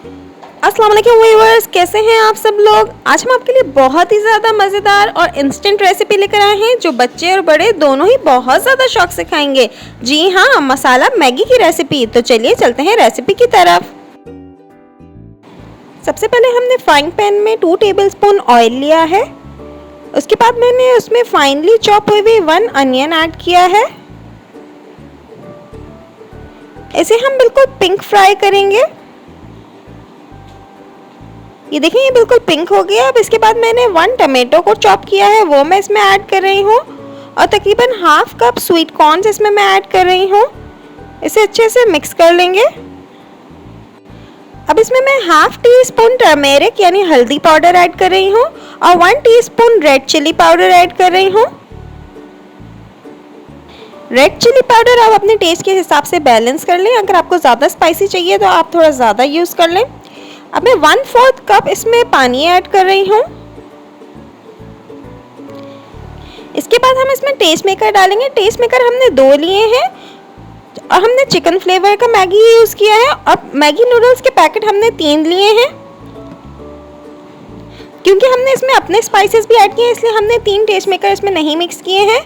अस्सलाम वालेकुम व्यूअर्स, कैसे हैं आप सब लोग। आज हम आपके लिए बहुत ही ज़्यादा मज़ेदार और इंस्टेंट रेसिपी लेकर आए हैं जो बच्चे और बड़े दोनों ही बहुत ज़्यादा शौक से खाएंगे। जी हाँ, मसाला मैगी की रेसिपी। तो चलिए चलते हैं रेसिपी की तरफ। सबसे पहले हमने फ्राइंग पैन में 2 टेबलस्पून ऑयल लिया है। उसके बाद मैंने उसमें फाइनली चॉप हुई 1 अनियन ऐड किया है। इसे हम बिल्कुल पिंक फ्राई करेंगे। ये देखिए, ये बिल्कुल पिंक हो गया। अब इसके बाद मैंने 1 टमाटो को चॉप किया है, वो मैं इसमें ऐड कर रही हूँ। और तकरीबन हाफ कप स्वीट कॉर्न इसमें मैं ऐड कर रही हूँ। इसे अच्छे से मिक्स कर लेंगे। अब इसमें मैं हाफ टी स्पून टर्मेरिक यानी हल्दी पाउडर ऐड कर रही हूँ और 1 teaspoon red chilli powder add कर रही हूँ। रेड चिली पाउडर आप अपने टेस्ट के हिसाब से बैलेंस कर लें। अगर आपको ज़्यादा स्पाइसी चाहिए तो आप थोड़ा ज़्यादा यूज़ कर लें। अब मैं 1/4 कप इसमें पानी ऐड कर रही हूँ। इसके बाद हम इसमें टेस्ट मेकर डालेंगे। टेस्ट मेकर हमने 2 लिए हैं और हमने चिकन फ्लेवर का मैगी यूज़ किया है। और मैगी नूडल्स के पैकेट हमने 3 लिए हैं। क्योंकि हमने इसमें अपने स्पाइसेस भी ऐड किए हैं, इसलिए हमने 3 टेस्ट मेकर इसमें नहीं मिक्स किए हैं।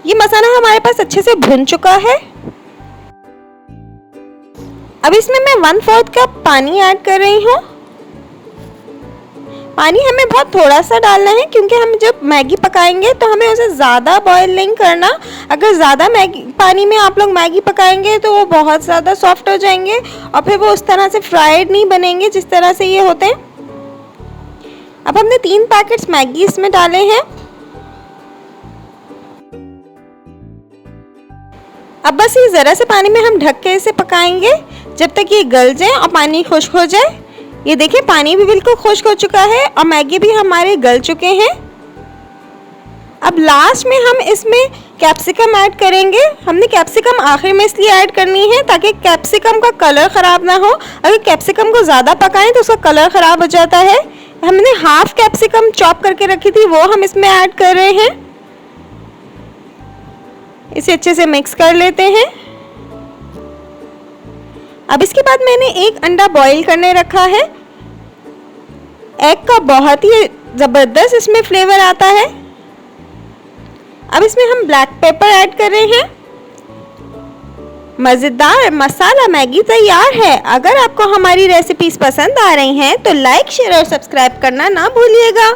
ये मसाला हमारे पास अच्छे से भुन चुका है। अब इसमें मैं 1/4 कप पानी ऐड कर रही हूँ। पानी हमें बहुत थोड़ा सा डालना है क्योंकि हम जब मैगी पकाएंगे तो हमें उसे ज़्यादा बॉयल नहीं करना। अगर ज़्यादा पानी में आप लोग मैगी पकाएंगे तो वो बहुत ज़्यादा सॉफ्ट हो जाएंगे और फिर वो उस तरह से फ्राइड नहीं बनेंगे जिस तरह से ये होते हैं। अब हमने 3 पैकेट्स मैगी इसमें डाले हैं। अब बस ये ज़रा से पानी में हम ढक के इसे पकाएंगे जब तक ये गल जाए और पानी खुश्क हो जाए। ये देखिए, पानी भी बिल्कुल खुश्क हो चुका है और मैगी भी हमारे गल चुके हैं। अब लास्ट में हम इसमें कैप्सिकम ऐड करेंगे। हमने कैप्सिकम आखिर में इसलिए ऐड करनी है ताकि कैप्सिकम का कलर ख़राब ना हो। अगर कैप्सिकम को ज़्यादा पकाएं तो उसका कलर ख़राब हो जाता है। हमने हाफ कैप्सिकम चॉप करके रखी थी, वो हम इसमें ऐड कर रहे हैं। इसे अच्छे से मिक्स कर लेते हैं। अब इसके बाद मैंने 1 अंडा बॉईल करने रखा है। एग का बहुत ही ज़बरदस्त इसमें फ्लेवर आता है। अब इसमें हम ब्लैक पेपर ऐड कर रहे हैं। मज़ेदार मसाला मैगी तैयार है। अगर आपको हमारी रेसिपीज पसंद आ रही हैं तो लाइक, शेयर और सब्सक्राइब करना ना भूलिएगा।